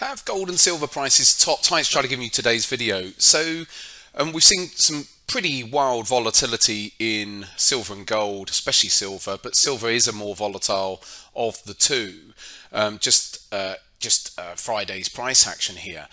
Have gold and silver prices topped? Hi, it's Charlie giving you today's video. So we've seen some pretty wild volatility in silver and gold, especially silver, but silver is a more volatile of the two. Just Friday's price action here.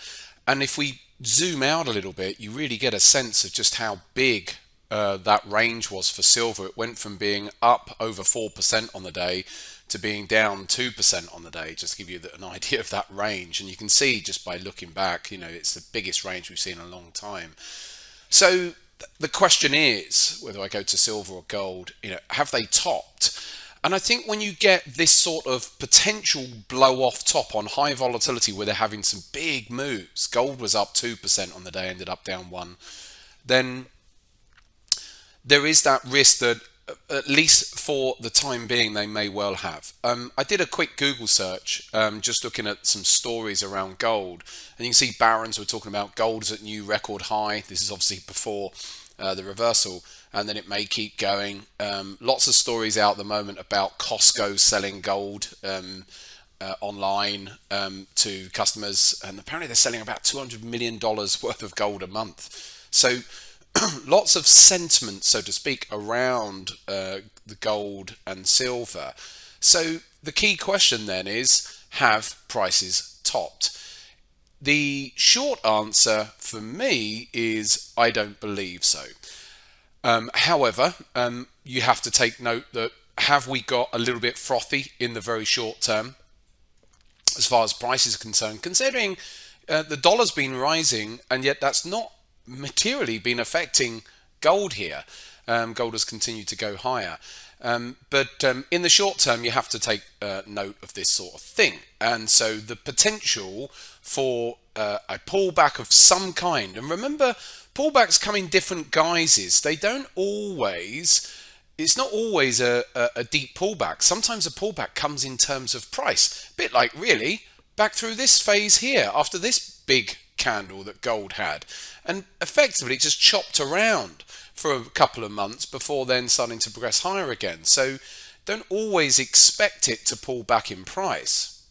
And if we zoom out a little bit, you really get a sense of just how big that range was for silver. It went from being up over 4% on the day to being down 2% on the day, just to give you an idea of that range. And you can see just by looking back, it's the biggest range we've seen in a long time. So the question is whether I go to silver or gold, have they topped? And I think when you get this sort of potential blow off top on high volatility where they're having some big moves, gold was up 2% on the day, ended up down 1%, then there is that risk that at least for the time being they may well have. I did a quick Google search just looking at some stories around gold, and you can see Barron's were talking about gold is at new record high. This is obviously before the reversal, and then it may keep going. Lots of stories out at the moment about Costco selling gold online to customers, and apparently they're selling about $200 million worth of gold a month. So lots of sentiment, so to speak, around the gold and silver. So the key question then is, have prices topped? The short answer for me is I don't believe so. However, you have to take note that have we got a little bit frothy in the very short term as far as prices are concerned, considering the dollar's been rising and yet that's not materially been affecting gold here. Gold has continued to go higher. But in the short term, you have to take note of this sort of thing. And so the potential for a pullback of some kind, and remember, pullbacks come in different guises. They don't always, it's not always a deep pullback. Sometimes a pullback comes in terms of price. A bit like really back through this phase here after this big candle that gold had, and effectively it just chopped around for a couple of months before then starting to progress higher again. So don't always expect it to pull back in price.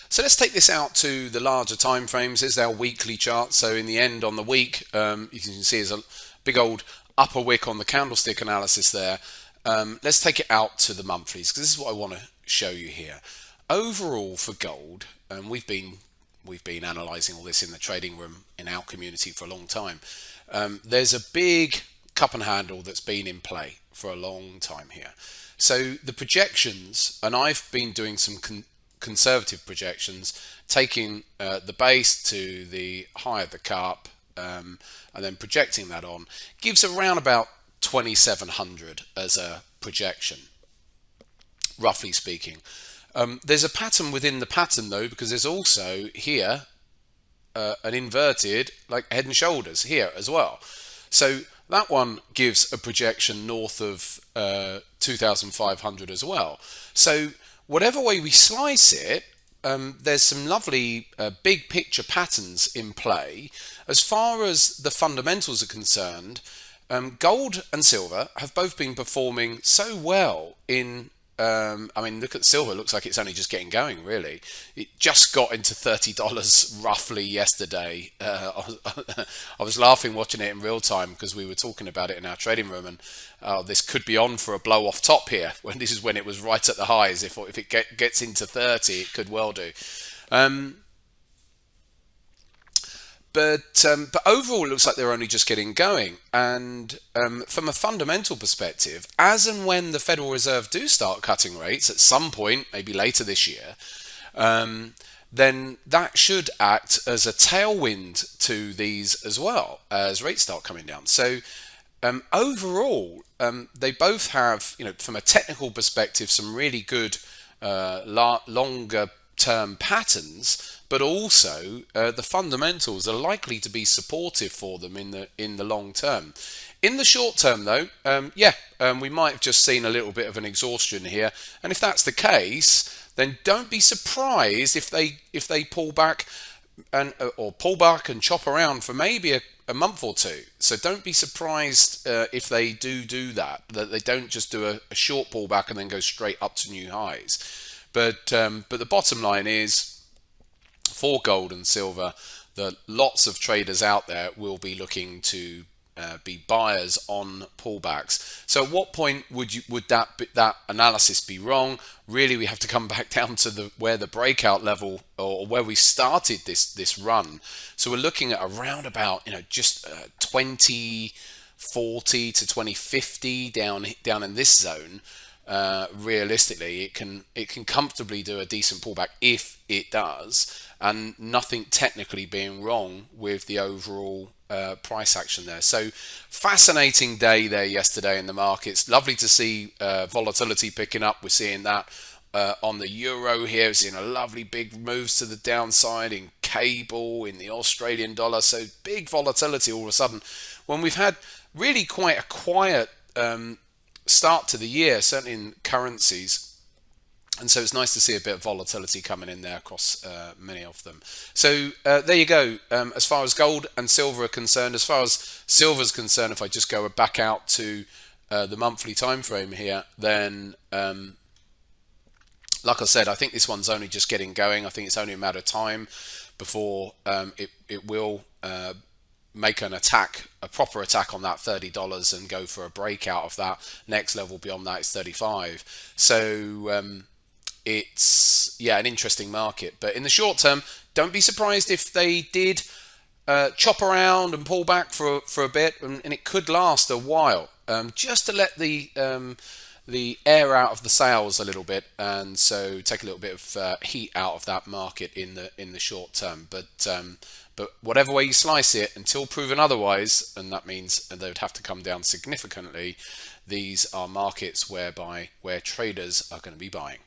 So let's take this out to the larger time frames. Here's our weekly chart. So in the end on the week, you can see there's a big old upper wick on the candlestick analysis there. Let's take it out to the monthlies, because this is what I want to show you here. Overall for gold, and we've been analysing all this in the trading room in our community for a long time. There's a big cup and handle that's been in play for a long time here. So the projections, and I've been doing some conservative projections, taking the base to the high of the cup and then projecting that on, gives around about 2,700 as a projection, roughly speaking. There's a pattern within the pattern though, because there's also here an inverted like head and shoulders here as well. So that one gives a projection north of 2,500 as well. So whatever way we slice it, there's some lovely big picture patterns in play. As far as the fundamentals are concerned, gold and silver have both been performing so well in I mean, look at silver. It looks like it's only just getting going, really. It just got into $30 roughly yesterday. I was laughing watching it in real time because we were talking about it in our trading room, and this could be on for a blow off top here. When this is when it was right at the highs. If it gets into 30, it could well do. But overall, it looks like they're only just getting going. And from a fundamental perspective, as and when the Federal Reserve do start cutting rates at some point, maybe later this year, then that should act as a tailwind to these as well as rates start coming down. So overall, they both have, from a technical perspective, some really good longer term patterns, but also the fundamentals are likely to be supportive for them in the long term. In the short term though, we might have just seen a little bit of an exhaustion here, and if that's the case, then don't be surprised if they pull back and chop around for maybe a month or two. So don't be surprised if they do that they don't just do a short pullback and then go straight up to new highs. But the bottom line is, for gold and silver, that lots of traders out there will be looking to be buyers on pullbacks. So at what point would that analysis be wrong? Really, we have to come back down to where the breakout level, or where we started this run. So we're looking at around about, just 2040 to 2050 down in this zone. Realistically, it can comfortably do a decent pullback if it does, and nothing technically being wrong with the overall price action there. So fascinating day there yesterday in the markets. Lovely to see volatility picking up. We're seeing that on the euro here. We're seeing a lovely big moves to the downside in cable, in the Australian dollar. So big volatility all of a sudden when we've had really quite a quiet start to the year, certainly in currencies. And so it's nice to see a bit of volatility coming in there across many of them. So there you go. As far as gold and silver are concerned, as far as silver is concerned, if I just go back out to the monthly time frame here, then like I said, I think this one's only just getting going. I think it's only a matter of time before it will make an attack, a proper attack on that $30 and go for a breakout of that. Next level beyond that is 35. So it's an interesting market. But in the short term, don't be surprised if they did chop around and pull back for a bit, and it could last a while, just to let the air out of the sails a little bit, and so take a little bit of heat out of that market in the short term. But whatever way you slice it, until proven otherwise, and that means they would have to come down significantly, these are markets where traders are going to be buying.